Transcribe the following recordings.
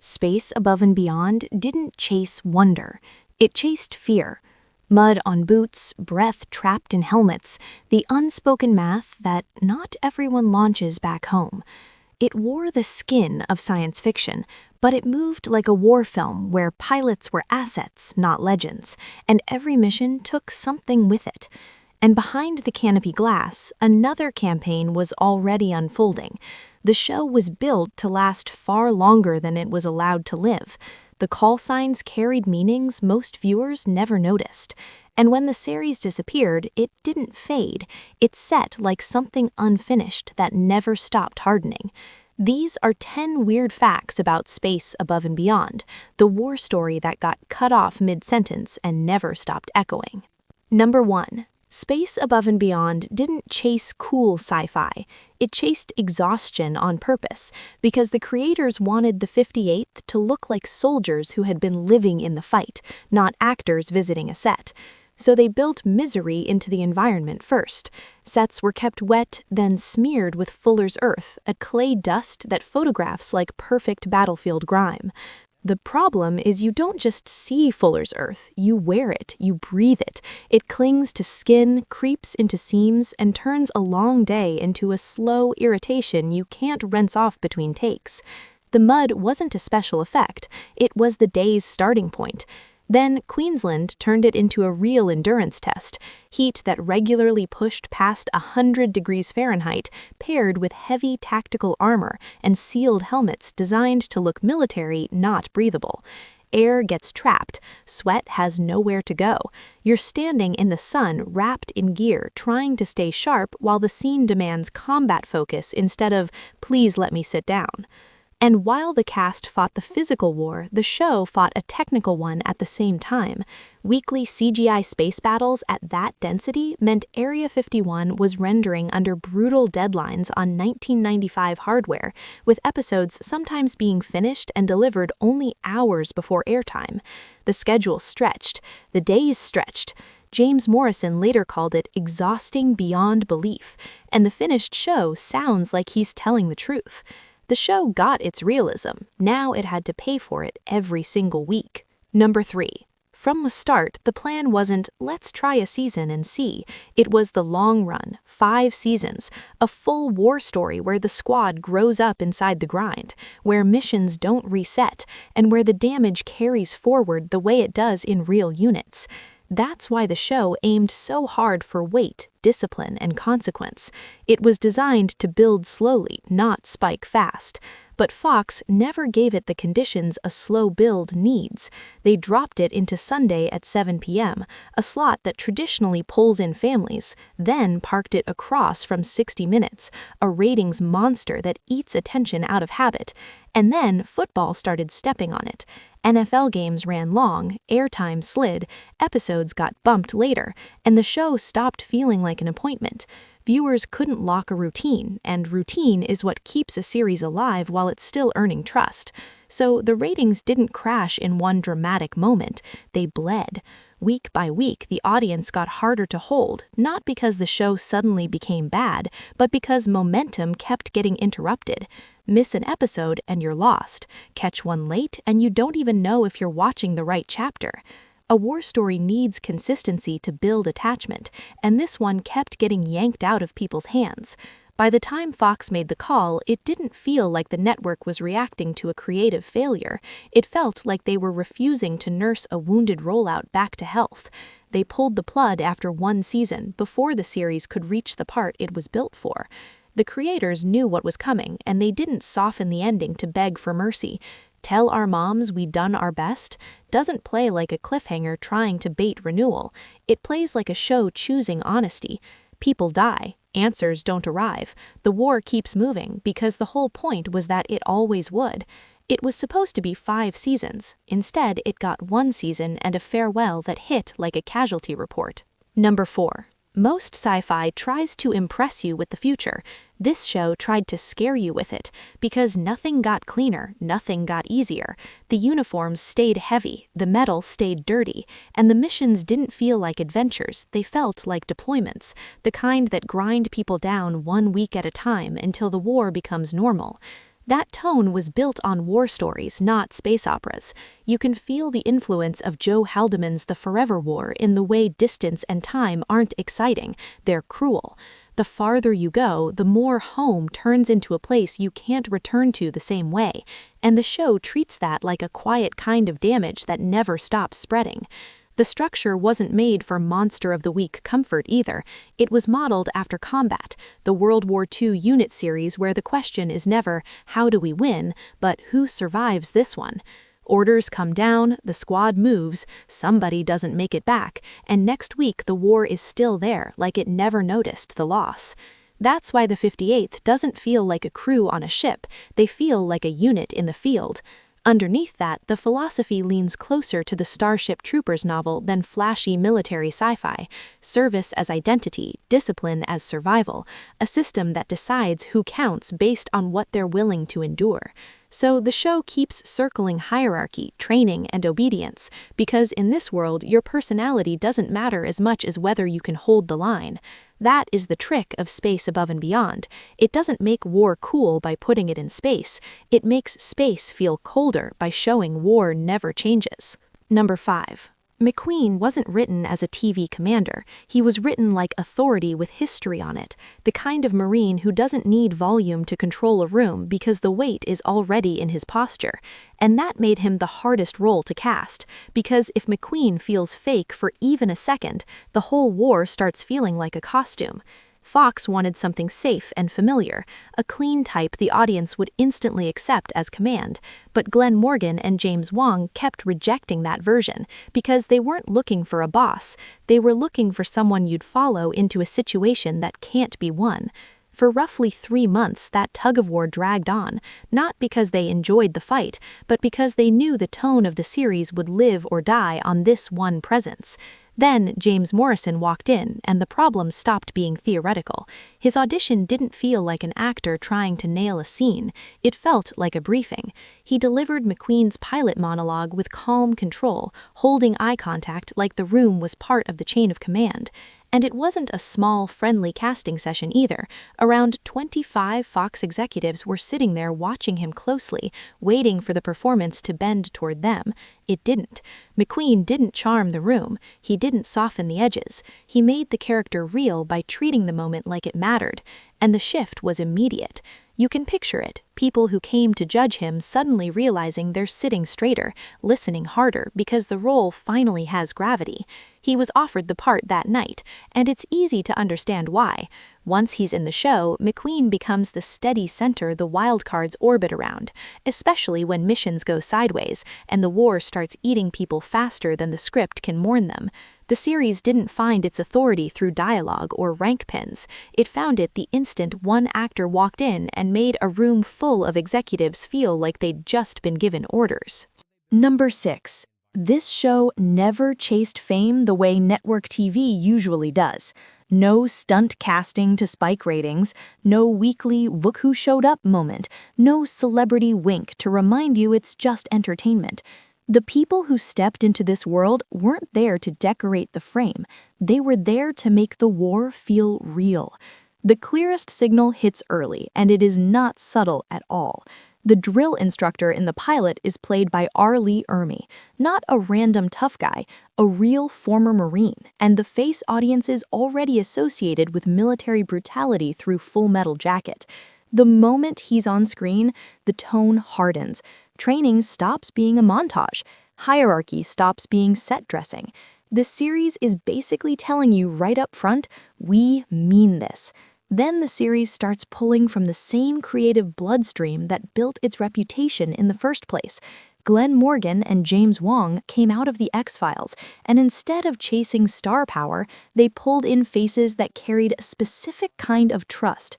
Space Above and Beyond didn't chase wonder, it chased fear. Mud on boots, breath trapped in helmets, the unspoken math that not everyone launches back home. It wore the skin of science fiction, but it moved like a war film where pilots were assets, not legends, and every mission took something with it. And behind the canopy glass, another campaign was already unfolding. The show was built to last far longer than it was allowed to live. The call signs carried meanings most viewers never noticed. And when the series disappeared, it didn't fade. It set like something unfinished that never stopped hardening. These are 10 weird facts about Space Above and Beyond, the war story that got cut off mid-sentence and never stopped echoing. Number 1. Space Above and Beyond didn't chase cool sci-fi. It chased exhaustion on purpose, because the creators wanted the 58th to look like soldiers who had been living in the fight, not actors visiting a set. So they built misery into the environment first. Sets were kept wet, then smeared with Fuller's Earth, a clay dust that photographs like perfect battlefield grime. The problem is you don't just see Fuller's Earth, you wear it, you breathe it. It clings to skin, creeps into seams, and turns a long day into a slow irritation you can't rinse off between takes. The mud wasn't a special effect, it was the day's starting point. Then Queensland turned it into a real endurance test, heat that regularly pushed past 100 degrees Fahrenheit, paired with heavy tactical armor and sealed helmets designed to look military, not breathable. Air gets trapped, sweat has nowhere to go. You're standing in the sun wrapped in gear, trying to stay sharp while the scene demands combat focus instead of, please let me sit down. And while the cast fought the physical war, the show fought a technical one at the same time. Weekly CGI space battles at that density meant Area 51 was rendering under brutal deadlines on 1995 hardware, with episodes sometimes being finished and delivered only hours before airtime. The schedule stretched, the days stretched. James Morrison later called it exhausting beyond belief, and the finished show sounds like he's telling the truth. The show got its realism, now it had to pay for it every single week. Number 3. From the start, the plan wasn't, let's try a season and see. It was the long run, 5 seasons, a full war story where the squad grows up inside the grind, where missions don't reset, and where the damage carries forward the way it does in real units. That's why the show aimed so hard for weight, discipline, and consequence. It was designed to build slowly, not spike fast. But Fox never gave it the conditions a slow build needs. They dropped it into Sunday at 7 p.m., a slot that traditionally pulls in families, then parked it across from 60 Minutes, a ratings monster that eats attention out of habit. And then football started stepping on it. NFL games ran long, airtime slid, episodes got bumped later, and the show stopped feeling like an appointment. Viewers couldn't lock a routine, and routine is what keeps a series alive while it's still earning trust. So the ratings didn't crash in one dramatic moment, they bled. Week by week, the audience got harder to hold, not because the show suddenly became bad, but because momentum kept getting interrupted. Miss an episode and you're lost. Catch one late and you don't even know if you're watching the right chapter. A war story needs consistency to build attachment, and this one kept getting yanked out of people's hands. By the time Fox made the call, it didn't feel like the network was reacting to a creative failure. It felt like they were refusing to nurse a wounded rollout back to health. They pulled the plug after 1 season, before the series could reach the part it was built for. The creators knew what was coming, and they didn't soften the ending to beg for mercy. Tell Our Moms We Done Our Best doesn't play like a cliffhanger trying to bait renewal. It plays like a show choosing honesty. People die. Answers don't arrive. The war keeps moving because the whole point was that it always would. It was supposed to be 5 seasons. Instead, it got 1 season and a farewell that hit like a casualty report. Number 4. Most sci-fi tries to impress you with the future. This show tried to scare you with it, because nothing got cleaner, nothing got easier. The uniforms stayed heavy, the metal stayed dirty, and the missions didn't feel like adventures, they felt like deployments, the kind that grind people down 1 week at a time until the war becomes normal. That tone was built on war stories, not space operas. You can feel the influence of Joe Haldeman's The Forever War in the way distance and time aren't exciting, they're cruel. The farther you go, the more home turns into a place you can't return to the same way, and the show treats that like a quiet kind of damage that never stops spreading. The structure wasn't made for Monster of the Week comfort either. It was modeled after Combat, the World War II unit series where the question is never, how do we win, but who survives this one? Orders come down, the squad moves, somebody doesn't make it back, and next week the war is still there, like it never noticed the loss. That's why the 58th doesn't feel like a crew on a ship, they feel like a unit in the field. Underneath that, the philosophy leans closer to the Starship Troopers novel than flashy military sci-fi. Service as identity, discipline as survival, a system that decides who counts based on what they're willing to endure. So the show keeps circling hierarchy, training, and obedience, because in this world, your personality doesn't matter as much as whether you can hold the line. That is the trick of Space Above and Beyond. It doesn't make war cool by putting it in space. It makes space feel colder by showing war never changes. Number 5. McQueen wasn't written as a TV commander. He was written like authority with history on it, the kind of Marine who doesn't need volume to control a room because the weight is already in his posture. And that made him the hardest role to cast, because if McQueen feels fake for even a second, the whole war starts feeling like a costume. Fox wanted something safe and familiar, a clean type the audience would instantly accept as command, but Glen Morgan and James Wong kept rejecting that version because they weren't looking for a boss, they were looking for someone you'd follow into a situation that can't be won. For roughly 3 months, that tug-of-war dragged on, not because they enjoyed the fight, but because they knew the tone of the series would live or die on this one presence. Then James Morrison walked in, and the problem stopped being theoretical. His audition didn't feel like an actor trying to nail a scene. It felt like a briefing. He delivered McQueen's pilot monologue with calm control, holding eye contact like the room was part of the chain of command. And it wasn't a small, friendly casting session either. Around 25 Fox executives were sitting there watching him closely, waiting for the performance to bend toward them. It didn't. McQueen didn't charm the room. He didn't soften the edges. He made the character real by treating the moment like it mattered. And the shift was immediate. You can picture it, people who came to judge him suddenly realizing they're sitting straighter, listening harder because the role finally has gravity. He was offered the part that night, and it's easy to understand why. Once he's in the show, McQueen becomes the steady center the Wildcards orbit around, especially when missions go sideways and the war starts eating people faster than the script can mourn them. The series didn't find its authority through dialogue or rank pins. It found it the instant one actor walked in and made a room full of executives feel like they'd just been given orders. Number 6. This show never chased fame the way network TV usually does. No stunt casting to spike ratings, no weekly "look who showed up" moment, no celebrity wink to remind you it's just entertainment. The people who stepped into this world weren't there to decorate the frame. They were there to make the war feel real. The clearest signal hits early, and it is not subtle at all. The drill instructor in the pilot is played by R. Lee Ermey, not a random tough guy, a real former Marine, and the face audience is already associated with military brutality through Full Metal Jacket. The moment he's on screen, the tone hardens. Training stops being a montage. Hierarchy stops being set dressing. This series is basically telling you right up front, we mean this. Then the series starts pulling from the same creative bloodstream that built its reputation in the first place. Glen Morgan and James Wong came out of the X-Files, and instead of chasing star power, they pulled in faces that carried a specific kind of trust.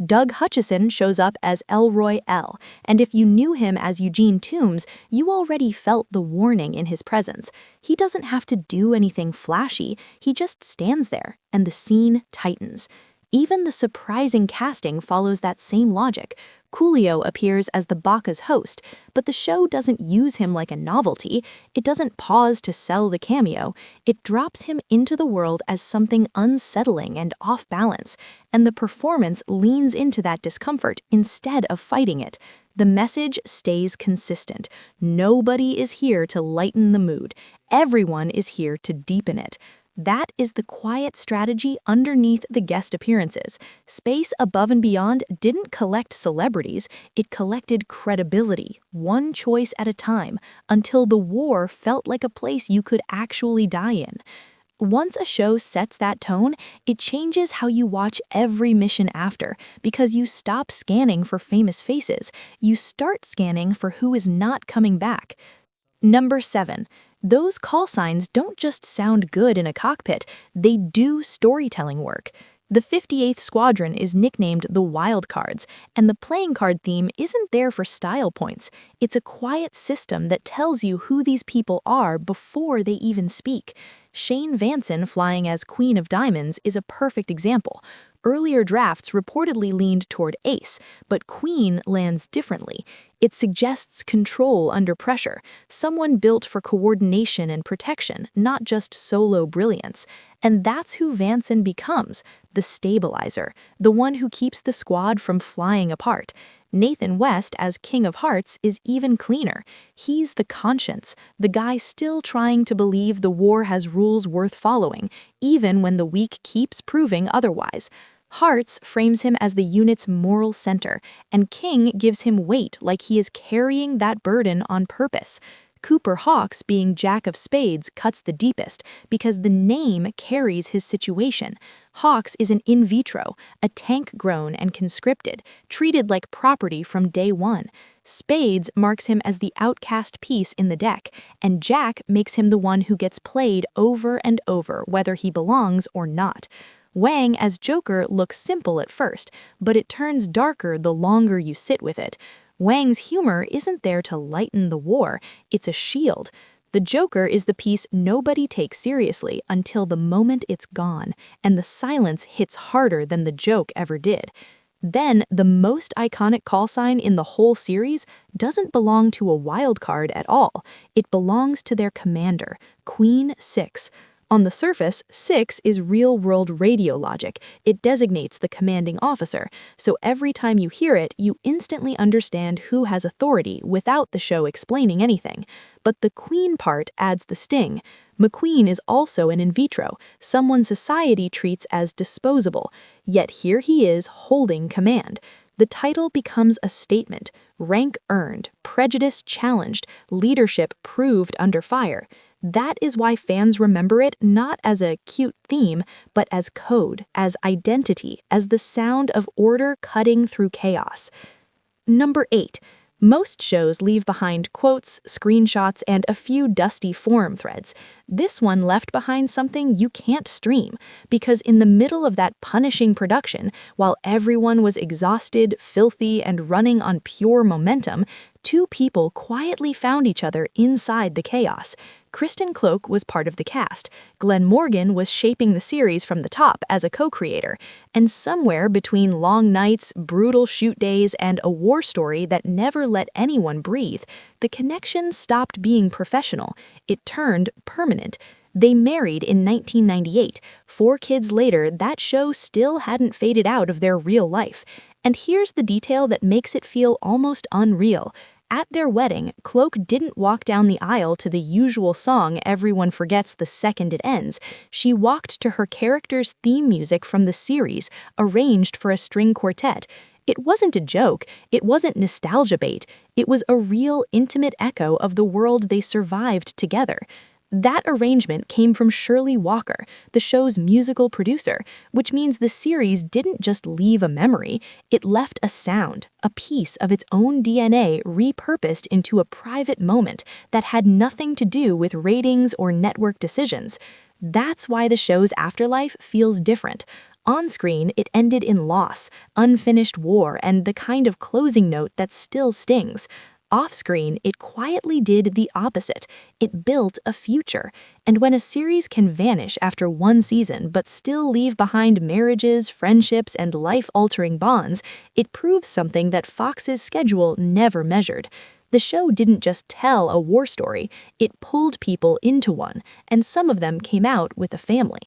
Doug Hutchison shows up as Elroy L., and if you knew him as Eugene Toombs, you already felt the warning in his presence. He doesn't have to do anything flashy, he just stands there, and the scene tightens. Even the surprising casting follows that same logic. Coolio appears as the Baca's host, but the show doesn't use him like a novelty. It doesn't pause to sell the cameo. It drops him into the world as something unsettling and off balance, and the performance leans into that discomfort instead of fighting it. The message stays consistent. Nobody is here to lighten the mood. Everyone is here to deepen it. That is the quiet strategy underneath the guest appearances. Space Above and Beyond didn't collect celebrities, it collected credibility, one choice at a time, until the war felt like a place you could actually die in. Once a show sets that tone, it changes how you watch every mission after, because you stop scanning for famous faces, you start scanning for who is not coming back. Number 7. Those call signs don't just sound good in a cockpit, they do storytelling work. The 58th Squadron is nicknamed the Wildcards, and the playing card theme isn't there for style points. It's a quiet system that tells you who these people are before they even speak. Shane Vanson flying as Queen of Diamonds is a perfect example. Earlier drafts reportedly leaned toward Ace, but Queen lands differently. It suggests control under pressure, someone built for coordination and protection, not just solo brilliance. And that's who Vanson becomes, the stabilizer, the one who keeps the squad from flying apart. Nathan West as King of Hearts is even cleaner. He's the conscience, the guy still trying to believe the war has rules worth following, even when the weak keeps proving otherwise. Hearts frames him as the unit's moral center, and King gives him weight like he is carrying that burden on purpose. Cooper Hawks being Jack of Spades cuts the deepest because the name carries his situation. Hawks is an in vitro, a tank grown and conscripted, treated like property from day one. Spades marks him as the outcast piece in the deck, and Jack makes him the one who gets played over and over, whether he belongs or not. Wang as Joker looks simple at first, but it turns darker the longer you sit with it. Wang's humor isn't there to lighten the war, it's a shield. The Joker is the piece nobody takes seriously until the moment it's gone, and the silence hits harder than the joke ever did. Then, the most iconic call sign in the whole series doesn't belong to a wild card at all. It belongs to their commander, Queen 6. On the surface, 6 is real-world radio logic. It designates the commanding officer, so every time you hear it, you instantly understand who has authority without the show explaining anything. But the Queen part adds the sting. McQueen is also an in vitro, someone society treats as disposable, yet here he is holding command. The title becomes a statement, rank earned, prejudice challenged, leadership proved under fire. That is why fans remember it not as a cute theme, but as code, as identity, as the sound of order cutting through chaos. Number 8. Most shows leave behind quotes, screenshots, and a few dusty forum threads. This one left behind something you can't stream, because in the middle of that punishing production, while everyone was exhausted, filthy, and running on pure momentum, two people quietly found each other inside the chaos. Kristen Cloak was part of the cast, Glen Morgan was shaping the series from the top as a co-creator, and somewhere between long nights, brutal shoot days, and a war story that never let anyone breathe, the connection stopped being professional. It turned permanent. They married in 1998. 4 kids later, that show still hadn't faded out of their real life. And here's the detail that makes it feel almost unreal. At their wedding, Cloak didn't walk down the aisle to the usual song everyone forgets the second it ends. She walked to her character's theme music from the series, arranged for a string quartet. It wasn't a joke, it wasn't nostalgia bait, it was a real intimate echo of the world they survived together. That arrangement came from Shirley Walker, the show's musical producer, which means the series didn't just leave a memory, it left a sound, a piece of its own DNA repurposed into a private moment that had nothing to do with ratings or network decisions. That's why the show's afterlife feels different. On screen, it ended in loss, unfinished war, and the kind of closing note that still stings. Off-screen, it quietly did the opposite. It built a future. And when a series can vanish after one season but still leave behind marriages, friendships, and life-altering bonds, it proves something that Fox's schedule never measured. The show didn't just tell a war story, it pulled people into one, and some of them came out with a family.